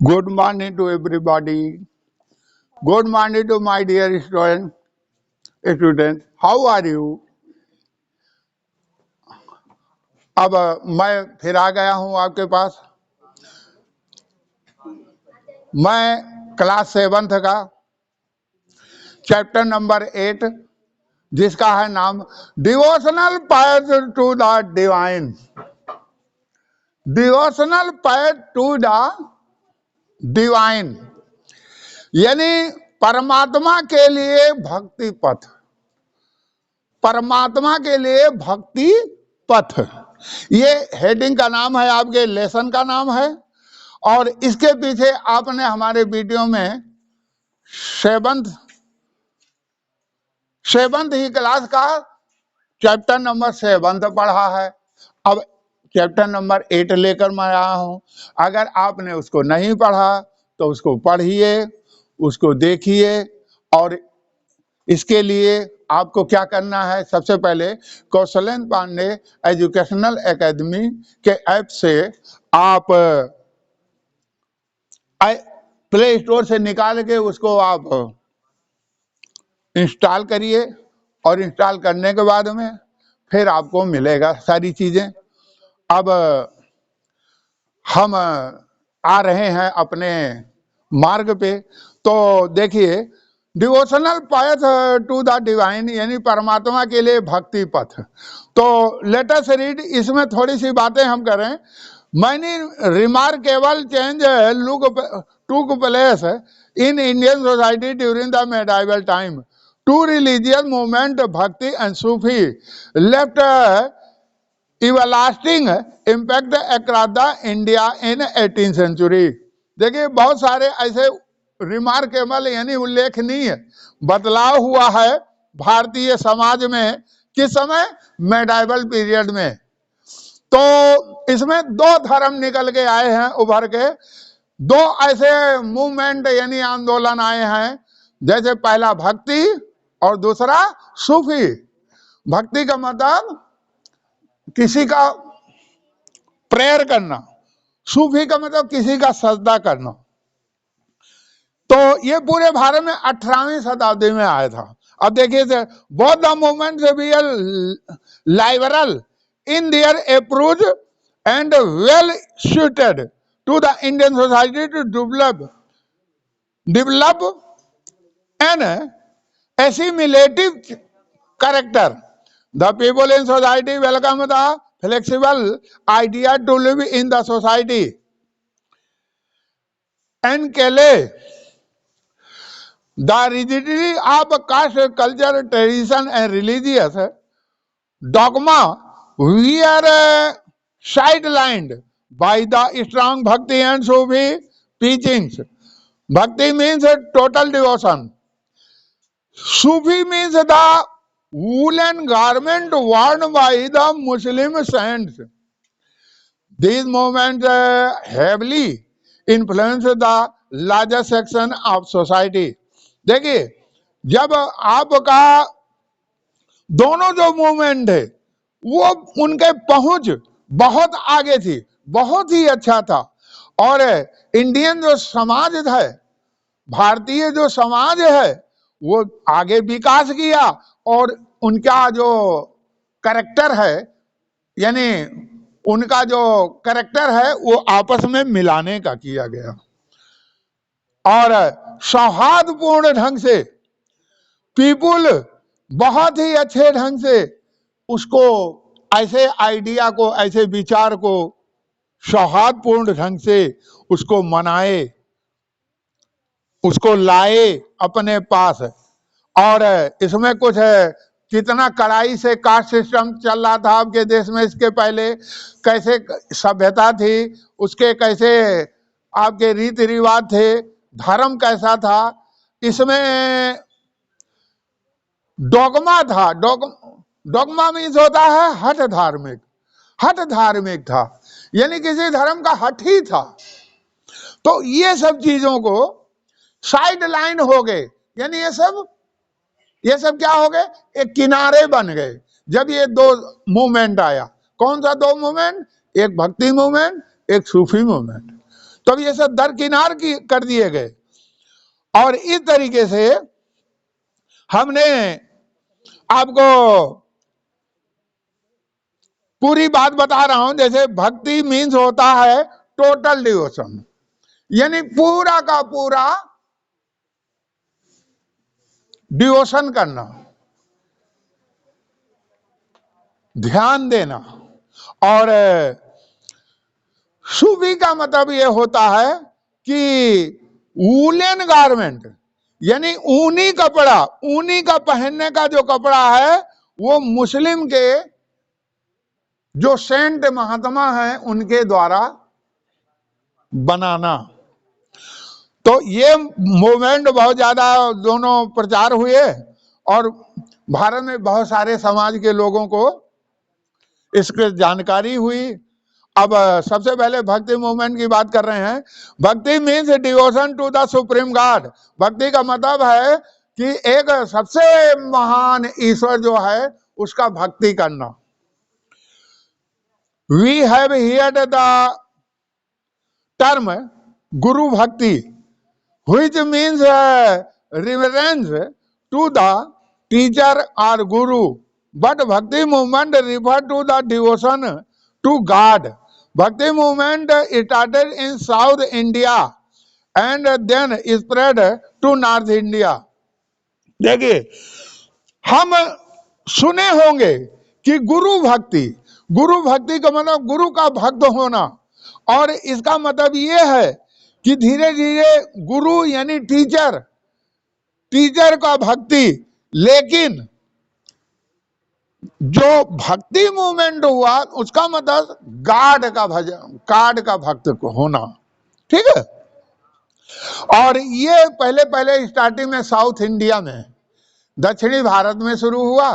Good morning to everybody. Good morning to my dear student. How are you? अब मैं फिर आ गया हूँ आपके पास। मैं क्लास 7th का चैप्टर नंबर 8 जिसका है नाम devotional path to the divine. Devotional path to the divine यानी परमात्मा के लिए भक्ति पथ। परमात्मा के लिए भक्ति पथ, ये हेडिंग का नाम है, आपके लेसन का नाम है। और इसके पीछे आपने हमारे वीडियो में सेवंथ ही क्लास का चैप्टर नंबर 7 पढ़ा है। अब चैप्टर नंबर 8 लेकर मैं आया हूं। अगर आपने उसको नहीं पढ़ा तो उसको पढ़िए, उसको देखिए। और इसके लिए आपको क्या करना है, सबसे पहले कौशलेंद्र पांडे एजुकेशनल एकेडमी के ऐप से आप प्ले स्टोर से निकाल के उसको आप इंस्टॉल करिए। और इंस्टॉल करने के बाद में फिर आपको मिलेगा सारी चीजें। अब हम आ रहे हैं अपने मार्ग पे। तो देखिए, devotional path to the divine यानी परमात्मा के लिए भक्ति पथ। तो लेट अस रीड। इसमें थोड़ी सी बातें हम करें। Many remarkable change took place in Indian society during the medieval time. Two religious movements, Bhakti and Sufi, left everlasting impact across the India in 18th century. देखिए, बहुत सारे ऐसे रिमार्केबल यानी उल्लेखनीय बदलाव हुआ है भारतीय समाज में। किस समय? मेडाइवल पीरियड में। तो इसमें दो धर्म निकल के आए हैं, उभर के। दो ऐसे मूवमेंट यानी आंदोलन आए हैं, जैसे पहला भक्ति और दूसरा सूफी। भक्ति का मतलब किसी का प्रेयर करना, सूफी का मतलब किसी का सजदा करना। तो ये पूरे भारत में 18वीं शताब्दी में आया था। अब देखिए, both the movement B liberal in their approach and well suited to the Indian society to develop an assimilative character. The people in society welcome the flexible idea to live in the society and call the rigidity of caste, culture, tradition and religious dogma were sidelined by the strong Bhakti and Sufi teachings. Bhakti means total devotion. Sufi means the woolen garment worn by the Muslim saints. These movements heavily influence the larger section of society. देखिए, जब आपका दोनों जो movement है वो उनके पहुंच बहुत आगे थी, बहुत ही अच्छा था। और इंडियन जो समाज है, भारतीय जो समाज है, वो आगे विकास किया। और उनका जो कैरेक्टर है, यानी उनका जो कैरेक्टर है, वो आपस में मिलाने का किया गया। और सौहार्दपूर्ण ढंग से पीपुल बहुत ही अच्छे ढंग से उसको, ऐसे आइडिया को, ऐसे विचार को सौहार्दपूर्ण ढंग से उसको मनाए, उसको लाए अपने पास। और इसमें कुछ है, कितना कड़ाई से कास्ट सिस्टम चल रहा था आपके देश में इसके पहले, कैसे सभ्यता थी, उसके कैसे आपके रीति रिवाज थे, धर्म कैसा था, इसमें डॉगमा था। डॉगमा मीन्स होता है हठ धार्मिक। हठ धार्मिक था, यानी किसी धर्म का हठ ही था। तो ये सब चीजों को साइड लाइन हो गए, यानी ये सब क्या हो गए? एक किनारे बन गए जब ये दो मूवमेंट आया। कौन सा दो मूवमेंट? एक भक्ति मूवमेंट, एक सूफी मूवमेंट। तब ये सब दरकिनार कर दिए गए। और इस तरीके से हमने आपको पूरी बात बता रहा हूं। जैसे भक्ति मीन्स होता है टोटल डिवोशन, यानी पूरा का पूरा डिवोशन करना, ध्यान देना। और सूफी का मतलब यह होता है कि वूलन गारमेंट, यानी ऊनी कपड़ा, ऊनी का पहनने का जो कपड़ा है वो मुस्लिम के जो सेंट महात्मा हैं उनके द्वारा बनाना। तो ये मूवमेंट बहुत ज्यादा दोनों प्रचार हुए और भारत में बहुत सारे समाज के लोगों को इसकी जानकारी हुई। अब सबसे पहले भक्ति मूवमेंट की बात कर रहे हैं। भक्ति means devotion to the supreme god. भक्ति का मतलब है कि एक सबसे महान ईश्वर जो है उसका भक्ति करना। We have heard the term guru bhakti which means reverence to the teacher or guru, but bhakti movement refer to the devotion to God. Bhakti movement started in South India and then spread to North India. देखिए, हम सुने होंगे कि गुरु भक्ति, गुरु भक्ति का मतलब गुरु का भक्त होना, और इसका मतलब ये है कि धीरे धीरे गुरु यानी टीचर, टीचर का भक्ति। लेकिन जो भक्ति मूवमेंट हुआ उसका मतलब गॉड का भजन, गॉड का भक्त होना, ठीक है। और ये पहले पहले स्टार्टिंग में साउथ इंडिया में, दक्षिणी भारत में शुरू हुआ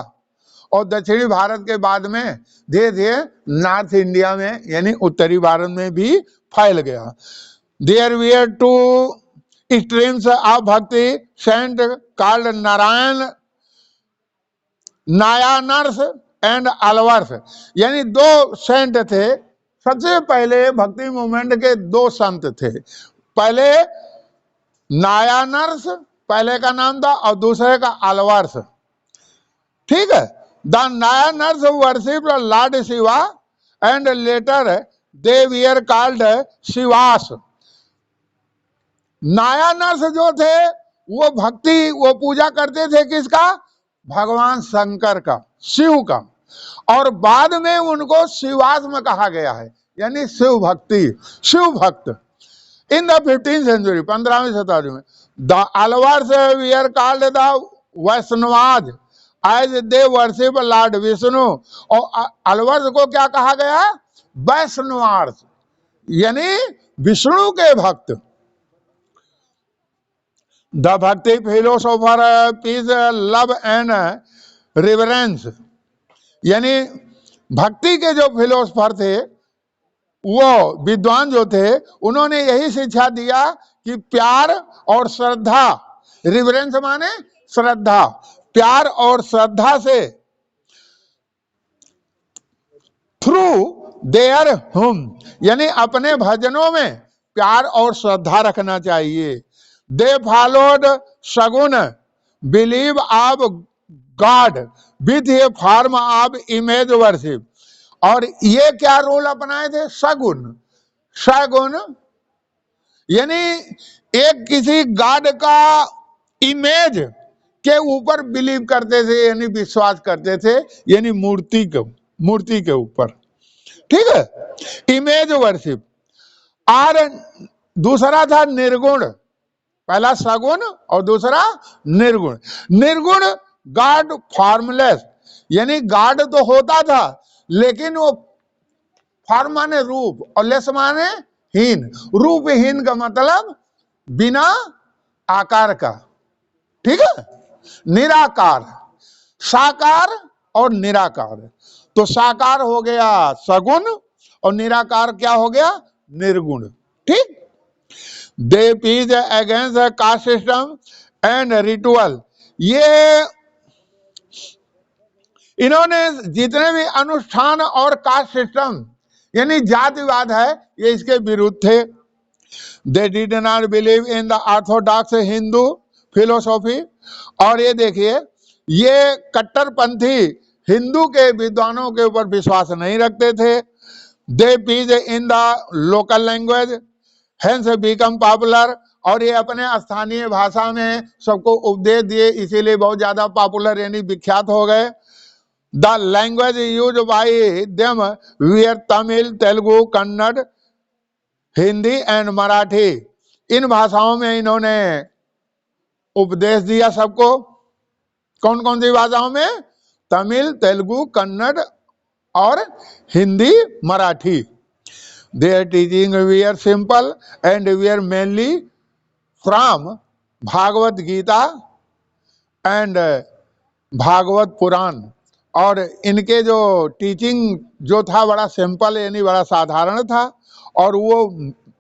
और दक्षिणी भारत के बाद में धीरे धीरे नॉर्थ इंडिया में यानी उत्तरी भारत में भी फैल गया। There were two streams of bhakti saint called Narayan, Nayanars and Alvars, यानी दो सेंट थे। सबसे पहले भक्ति मूवमेंट के दो संत थे। पहले नायानर्स पहले का नाम था और दूसरे का अलवर्स, ठीक है। The Nayanars worship lord Shiva and later they were called Shivas. Nayanars जो थे वो भक्ति, वो पूजा करते थे किसका? भगवान शंकर का, शिव का। और बाद में उनको शिवास में कहा गया है, यानी शिव भक्ति, शिव भक्त। इन द 15th सेंचुरी, 15वीं शताब्दी में, the Alvars were called the Vaishnavas as they worship lord Vishnu. और अलवर्स को क्या कहा गया? वैष्णवार्स, यानी विष्णु के भक्त। द भक्ति philosopher piece love and reverence, यानी भक्ति के जो फिलोसोफर थे, वो विद्वान जो थे, उन्होंने यही शिक्षा दिया कि प्यार और श्रद्धा, रिवरेंस माने श्रद्धा, प्यार और श्रद्धा से थ्रू देयर हुम, यानी अपने भजनों में प्यार और श्रद्धा रखना चाहिए। दे फॉलोड सगुन believe of God with A form of image worship. और ये क्या रोल अपनाए थे? सगुन, सगुन यानी एक किसी गॉड का इमेज के ऊपर बिलीव करते थे, यानी विश्वास करते थे, यानी मूर्ति के ऊपर, ठीक है, इमेज वर्शिप। और दूसरा था निर्गुण, पहला सगुण और दूसरा निर्गुण। निर्गुण गॉड फॉर्मलेस, यानी गॉड तो होता था लेकिन वो फॉर्म माने रूप और लेस माने हीन। रूपहीन का मतलब बिना आकार का, ठीक है, निराकार, साकार और निराकार। तो साकार हो गया सगुण और निराकार क्या हो गया? निर्गुण, ठीक। They preach against caste system and ritual, ये इन्होंने जितने भी अनुष्ठान और कास्ट सिस्टम यानी जातिवाद है, ये इसके विरुद्ध थे। They did not believe in the Orthodox Hindu philosophy. और ये देखिए, ये कट्टरपंथी हिंदू के विद्वानों के ऊपर विश्वास नहीं रखते थे। They preach in the local language hence become popular. और ये अपने स्थानीय भाषा में सबको उपदेश दिए, इसीलिए बहुत ज्यादा पॉपुलर यानी विख्यात हो गए। The language use by them were Tamil, Telugu, Kannada, Hindi and Marathi. इन भाषाओं में इन्होंने उपदेश दिया सबको। कौन कौन सी भाषाओं में? तमिल, तेलुगु, कन्नड़ और Hindi, Marathi. Their teaching were simple and were mainly from Bhagavat Gita and Bhagavat Purana. और इनके जो टीचिंग जो था बड़ा सिंपल यानी बड़ा साधारण था, और वो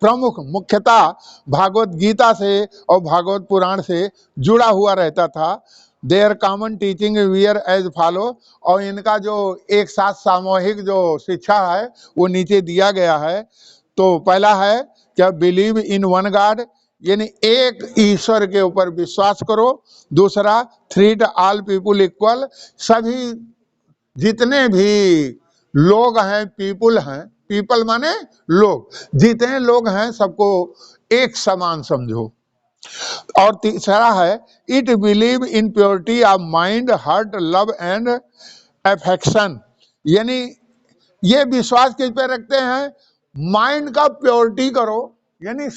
प्रमुख मुख्यतः भागवत गीता से और भागवत पुराण से जुड़ा हुआ रहता था। Their common teaching were as follow. और इनका जो एक साथ सामूहिक जो शिक्षा है वो नीचे दिया गया है। तो पहला है क्या? बिलीव इन वन गॉड, यानी एक ईश्वर के ऊपर विश्वास करो। दूसरा, ट्रीट ऑल पीपुल इक्वल, सभी जितने भी लोग हैं, पीपुल हैं, पीपल माने लोग, जितने लोग हैं सबको एक समान समझो। और तीसरा है, it believe in purity of mind, heart, love and affection, यानी ये विश्वास किस पे रखते हैं? माइंड का प्योरिटी करो, यानी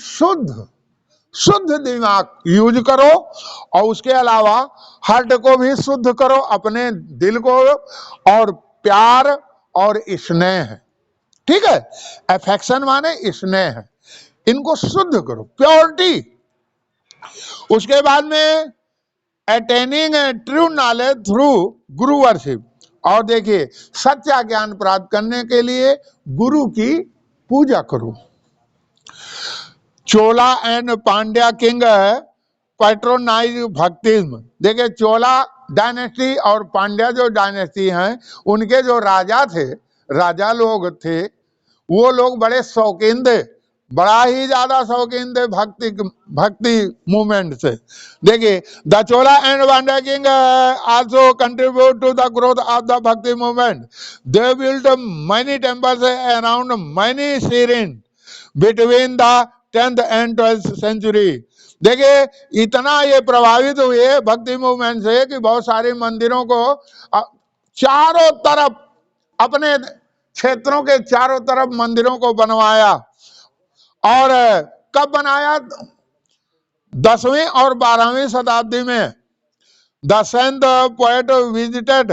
शुद्ध दिमाग यूज करो, और उसके अलावा हार्ट को भी शुद्ध करो, अपने दिल को, और प्यार और स्नेह, ठीक है? अफेक्शन माने स्नेह, इनको शुद्ध करो, प्योरिटी। उसके बाद में अटेनिंग ट्रू नॉलेज थ्रू गुरु वर्शिप। और देखिए, सच्चा ज्ञान प्राप्त करने के लिए गुरु की पूजा करो। चोला एंड पांड्या किंग पैट्रोनाइज भक्तिज्म। देखिए, चोला डायनेस्टी और पांड्या जो डायनेस्टी हैं, उनके जो राजा थे, राजा लोग थे, वो लोग बड़े शौकीन थे, बड़ा ही ज्यादा शौकीन थे भक्ति मूवमेंट से। देखिए, the Chola and Pandya king also contribute to the growth of the bhakti movement. They built many temples around many shrines between the 10th and 12th century. देखिए, इतना ये प्रभावित हुए भक्ति मूवमेंट से कि बहुत सारे मंदिरों को चारों तरफ, अपने क्षेत्रों के चारों तरफ मंदिरों को बनवाया। और कब बनाया? 10वीं और 12वीं शताब्दी में। The saint poet visited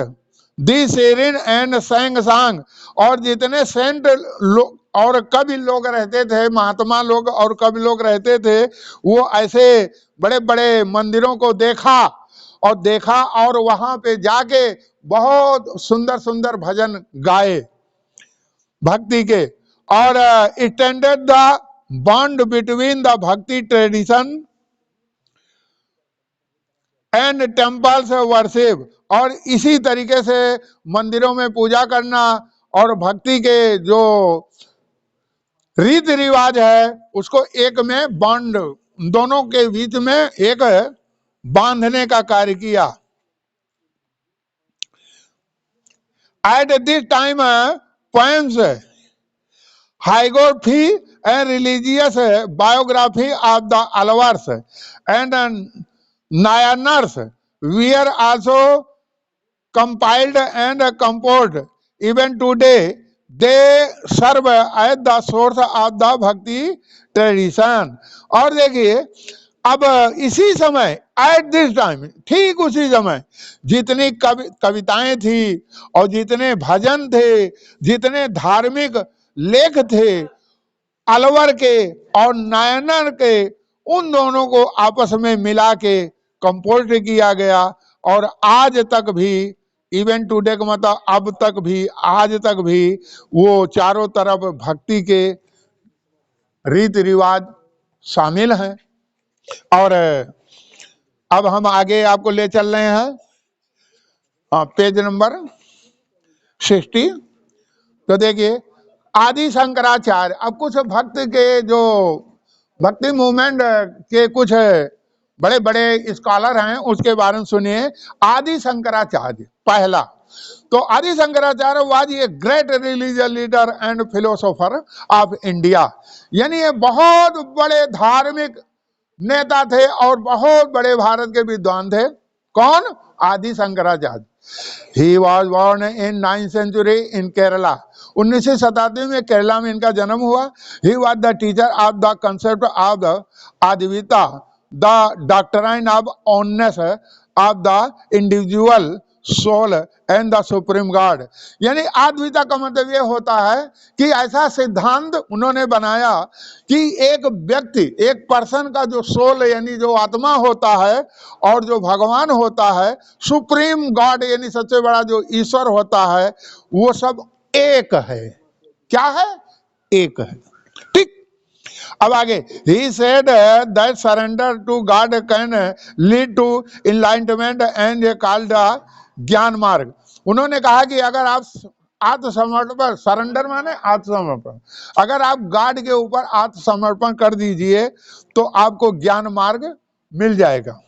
the सेरिन एंड सेंग सांग। और जितने सेंट और कवि लोग रहते थे, महात्मा लोग और कवि लोग रहते थे, वो ऐसे बड़े बड़े मंदिरों को देखा और वहां पे जाके बहुत सुंदर सुंदर भजन गाए भक्ति के। और extended the bond between the भक्ति ट्रेडिशन एंड टेम्पल्स वर्शिप। और इसी तरीके से मंदिरों में पूजा करना और भक्ति के जो रीति रिवाज है उसको एक में बॉन्ड, दोनों के बीच में एक बांधने का कार्य किया। At this time poems, hagiography and religious biography of the Alvars and Nayanars were also compiled and composed. Even today, they serve as the source of the bhakti tradition. और देखिए, अब इसी समय, एट दिस टाइम, ठीक उसी समय, जितनी कविताएं थी और जितने भजन थे, जितने धार्मिक लेख थे, अलवर के और नायनर के, उन दोनों को आपस में मिला के कंपोज किया गया। और आज तक भी, इवन टुडे का मतलब अब तक भी, आज तक भी वो चारों तरफ भक्ति के रीति रिवाज शामिल हैं। और अब हम आगे आपको ले चल रहे हैं पेज नंबर 60। तो देखिए, आदि शंकराचार्य। अब कुछ भक्त के जो भक्ति मूवमेंट के कुछ बड़े बड़े स्कॉलर हैं, उसके बारे में सुनिए। आदि शंकराचार्य पहला, तो आदि Shankaracharya was a great religious leader and philosopher of India, यानी ये बहुत बड़े धार्मिक नेता थे और बहुत बड़े भारत के विद्वान थे। कौन? Adi Shankaracharya. He was born in 9th century in Kerala, 19वीं शताब्दी में केरला में इनका जन्म हुआ। He was the teacher of the concept of the Advaita, the doctrine of oneness of the individual soul and the supreme god. यानी अद्वैता का मतलब ये होता है कि ऐसा सिद्धांत उन्होंने बनाया कि एक व्यक्ति, एक पर्सन का जो सोल यानी जो आत्मा होता है और जो भगवान होता है, सुप्रीम गॉड यानी सबसे बड़ा जो ईश्वर होता है, वो सब एक है। क्या है? एक है। ठीक। अब आगे, he said that surrender to God can lead to enlightenment and called ज्ञान मार्ग। उन्होंने कहा कि अगर आप आत्मसमर्पण, सरेंडर माने आत्मसमर्पण, अगर आप गॉड के ऊपर आत्मसमर्पण कर दीजिए तो आपको ज्ञान मार्ग मिल जाएगा।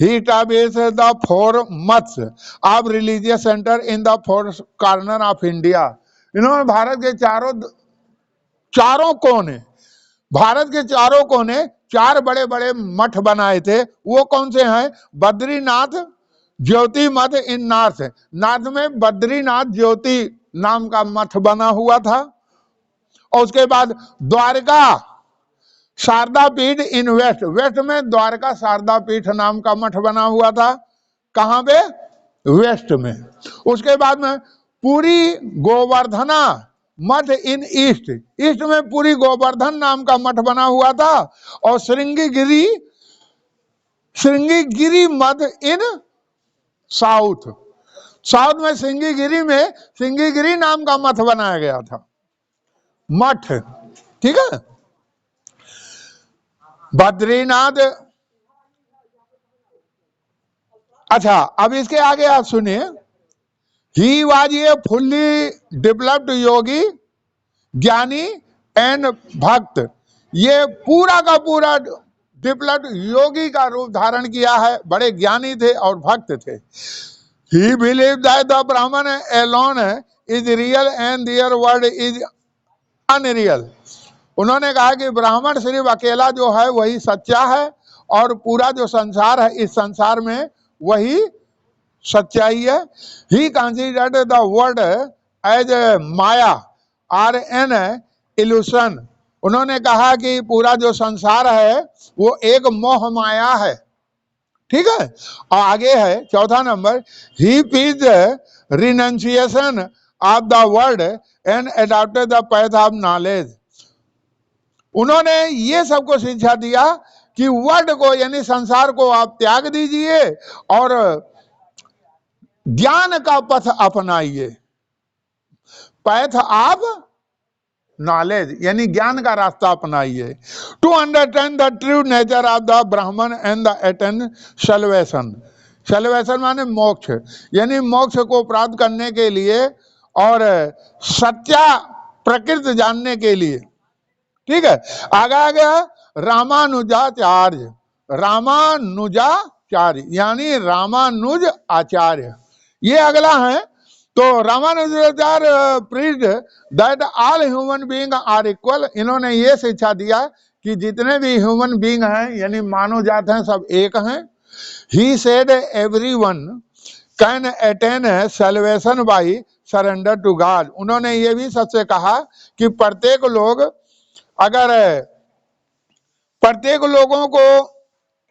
He established the 4 months of religious center in the 4 corner of India। इन्होंने भारत के चारों कोने, भारत के चारों कोने 4 बड़े बड़े मठ बनाए थे। वो कौन से हैं? बद्रीनाथ ज्योति मठ इन नॉर्थ, नॉर्थ में बद्रीनाथ ज्योति नाम का मठ बना हुआ था। और उसके बाद द्वारका शारदा पीठ इन वेस्ट, वेस्ट में द्वारका शारदा पीठ नाम का मठ बना हुआ था। कहां पे? वेस्ट में। उसके बाद में पूरी गोवर्धना मठ इन ईस्ट, ईस्ट में पूरी गोवर्धन नाम का मठ बना हुआ था। और श्रृंगीगिरी मठ इन साउथ, साउथ में श्रृंगीगिरी नाम का मठ बनाया गया था, मठ। ठीक है। बद्रीनाथ। अच्छा, अब इसके आगे आप सुनिए। He was a fully developed yogi, jnani and भक्त। ये पूरा का पूरा डेवलप्ड योगी का रूप धारण किया है, बड़े ज्ञानी थे और भक्त थे। He believe that the Brahman alone is real and their word is unreal. उन्होंने कहा कि ब्राह्मण सिर्फ अकेला जो है वही सच्चा है और पूरा जो संसार है इस संसार में वही सच्चाई है। ही कंसीडर्ड द वर्ल्ड एज माया और एन इल्यूशन। उन्होंने कहा कि पूरा जो संसार है वो एक मोह माया है। ठीक है। और आगे है चौथा नंबर, ही पीज renunciation of the world and adopted the path of knowledge. उन्होंने ये सबको शिक्षा दिया कि वर्ल्ड को यानी संसार को आप त्याग दीजिए और ज्ञान का पथ अपनाइए। पैथ ऑफ नॉलेज यानी ज्ञान का रास्ता अपनाइए। To understand the true nature of the Brahman and the attain salvation. Salvation माने मोक्ष, यानी मोक्ष को प्राप्त करने के लिए और सच्चा प्रकृति जानने के लिए। ठीक है। आगे आ गया रामानुजाचार्य, रामानुजाचार्य यानी रामानुज आचार्य, ये अगला है। तो Ramanujacharya preached that all human being are equal. इन्होंने ये शिक्षा दिया कि जितने भी ह्यूमन बीइंग हैं यानी मानव जात हैं सब एक हैं। He said everyone can attain salvation by surrender to god. उन्होंने ये भी सबसे कहा कि प्रत्येक लोगों को,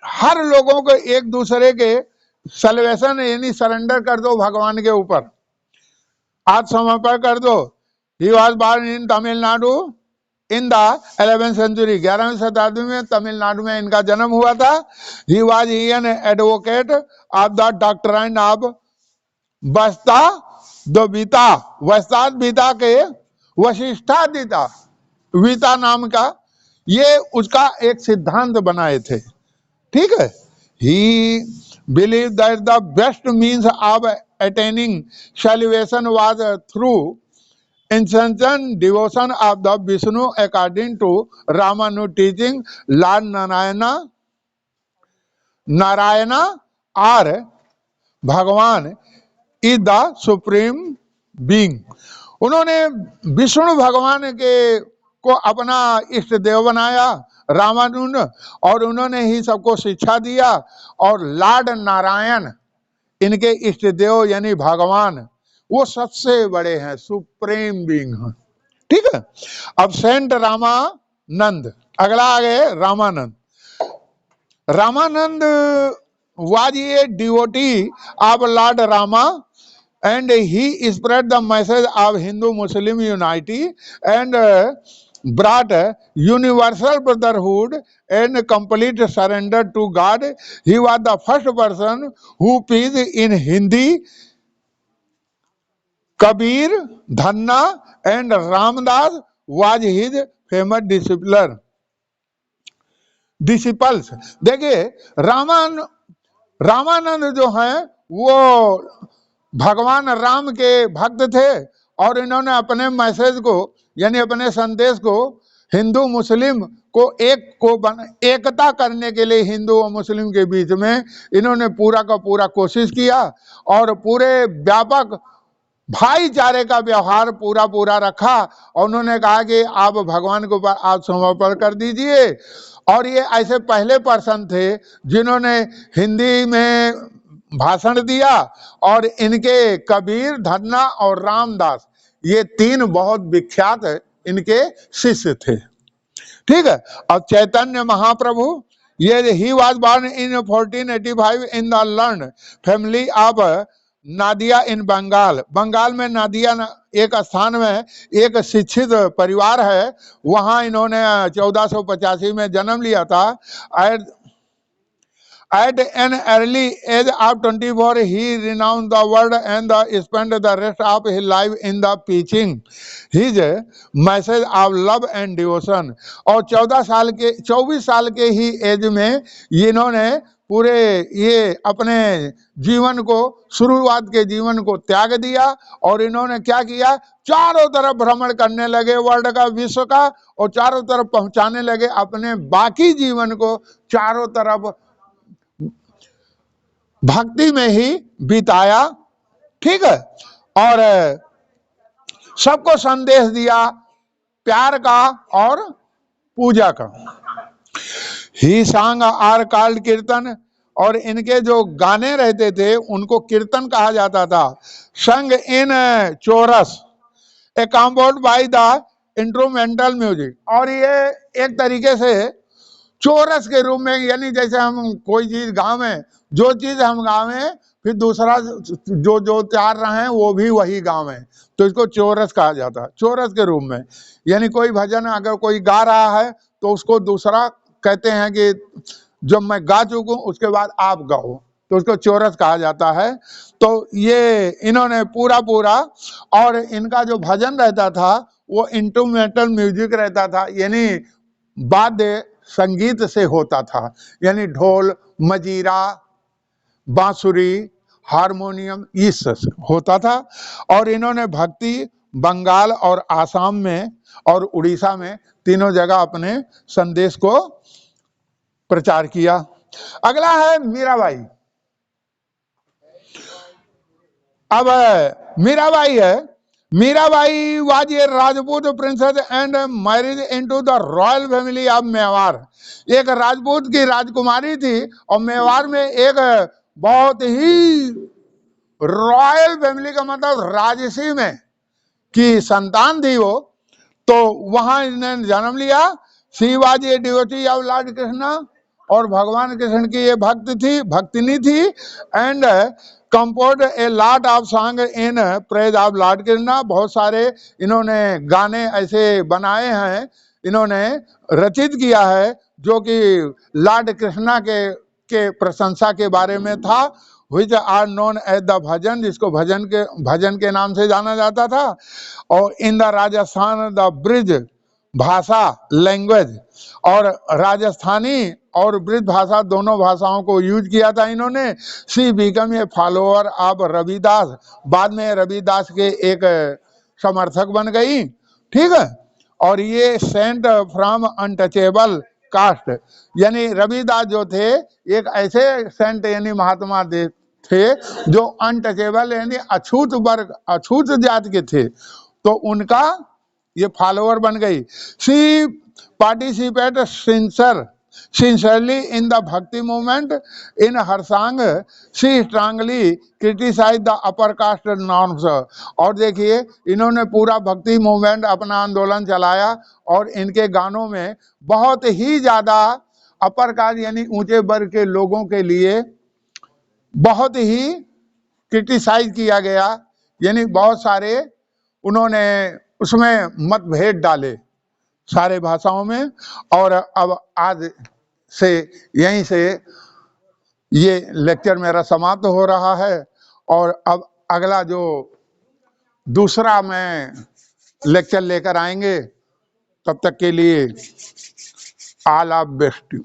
हर लोगों को एक दूसरे के सल्वेशन यानी सरेंडर कर दो भगवान के ऊपर, आत्मसमर्पण कर दो। He was born in Tamil Nadu in the 11th century. 11वीं शताब्दी में तमिलनाडु में इनका जन्म हुआ था। He was an advocate of the doctrine of Vishishtadvaita, Vishishtadvaita के वशिष्ठाद्वैता विता नाम का ये उसका एक सिद्धांत बनाए थे। ठीक है। ही believe that the best means of attaining salvation was through incessant devotion of the Vishnu according to Ramanu teaching, Lord Narayana or भगवान इज द सुप्रीम बीइंग। उन्होंने विष्णु भगवान के को अपना इष्ट देव बनाया रामानुज, और उन्होंने ही सबको शिक्षा दिया। और लॉर्ड नारायण इनके इष्ट देव यानी भगवान, वो सबसे बड़े हैं, सुप्रीम बीइंग हैं। ठीक है। अब सेंट रामानंद, अगला आ गए Ramanand. Ramanand was a devotee of Lord Rama, and he spread the message of Hindu-Muslim unity and brought universal brotherhood and complete surrender to God. He was the first person who preached in Hindi. Kabir, Dhanna and Ramdas was his famous disciples। देखिए रामानंद जो हैं वो भगवान राम के भक्त थे, और इन्होंने अपने मैसेज को यानी अपने संदेश को हिंदू मुस्लिम को एकता करने के लिए हिंदू और मुस्लिम के बीच में इन्होंने पूरा का पूरा कोशिश किया, और पूरे व्यापक भाईचारे का व्यवहार पूरा रखा। और उन्होंने कहा कि आप भगवान के ऊपर आप समर्पण कर दीजिए। और ये ऐसे पहले पर्सन थे जिन्होंने हिंदी में भाषण दिया, और इनके कबीर, धन्ना और रामदास ये तीन बहुत विख्यात इनके शिष्य थे। ठीक है। अब चैतन्य महाप्रभु, ये he was born in 1485 in the learned family of Nadia in Bengal. Bengal में नादिया एक स्थान में एक शिक्षित परिवार है, वहां इन्होंने 1485 में जन्म लिया था। At an early age of 24, he renounced the world and spent the rest of his life in the preaching his message of love and devotion। और 24 साल के ही एज में इन्होंने पूरे ये अपने जीवन को, शुरुआत के जीवन को त्याग दिया, और इन्होंने क्या किया, चारों तरफ भ्रमण करने लगे वर्ल्ड का, विश्व का, और चारों तरफ पहुंचाने लगे अपने बाकी जीवन को, चारों तरफ भक्ति में ही बिताया। ठीक है। और सबको संदेश दिया प्यार का और पूजा का। ही सांग आर कॉल्ड कीर्तन, और इनके जो गाने रहते थे उनको कीर्तन कहा जाता था। Song in chorus a composed by the instrumental music, और ये एक तरीके से चोरस के रूप में, यानी जैसे हम कोई चीज गावें, जो चीज हम गावें फिर दूसरा जो चार रहे हैं वो भी वही गावें, तो इसको चोरस कहा जाता है। चोरस के रूप में, यानी कोई भजन अगर कोई गा रहा है तो उसको दूसरा कहते हैं कि जब मैं गा चुकूं उसके बाद आप गाओ, तो उसको चोरस कहा जाता है। तो ये इन्होंने पूरा, और इनका जो भजन रहता था वो इंस्ट्रूमेंटल म्यूजिक रहता था, यानी वाद्य संगीत से होता था, यानी ढोल, मजीरा, बांसुरी, हारमोनियम, ये सब होता था। और इन्होंने भक्ति बंगाल और आसाम में और उड़ीसा में तीनों जगह अपने संदेश को प्रचार किया। अगला है मीराबाई। अब मीराबाई है, Mirabai was a Rajput princess and marriage into the royal family of Mewar. एक राजपूत की राजकुमारी थी, और मेवाड़ में एक बहुत ही रॉयल फैमिली का मतलब राजसी में की संतान थी वो, तो वहां इन्होंने जन्म लिया। She was a devotee of Lord Krishna, और भगवान कृष्ण की ये भक्तिनी थी। And compose a lot of song in praise of Lord Krishna, बहुत सारे इन्होंने गाने ऐसे बनाए हैं, इन्होंने रचित किया है जो कि लॉर्ड कृष्णा के प्रशंसा के बारे में था। which are known as the भजन, जिसको भजन के नाम से जाना जाता था। और in the Rajasthan the bridge भाषा लैंग्वेज, और राजस्थानी और ब्रिज भाषा दोनों भाषाओं को यूज किया था इन्होंने। She become a follower of Ravidas, बाद में रविदास के एक समर्थक बन गई, ठीक है। और ये सेंट फ्रॉम अनटचेबल कास्ट, यानी रविदास जो थे एक ऐसे सेंट यानी महात्मा थे जो अनटचेबल यानी अछूत वर्ग, अछूत जाति के थे, तो उनका ये फॉलोअर बन गई। She participate sincerely in the bhakti movement. In her song she strongly criticized the upper caste norms. और देखिए इन्होंने पूरा भक्ति मूवमेंट अपना आंदोलन चलाया और इनके गानों में बहुत ही ज्यादा अपर कास्ट यानी ऊंचे वर्ग के लोगों के लिए बहुत ही क्रिटिसाइज किया गया, यानी बहुत सारे उन्होंने उसमें मतभेद डाले सारे भाषाओं में। और अब आज से यहीं से ये लेक्चर मेरा समाप्त हो रहा है, और अब अगला जो दूसरा मैं लेक्चर लेकर आएंगे, तब तक के लिए ऑल ऑफ बेस्ट।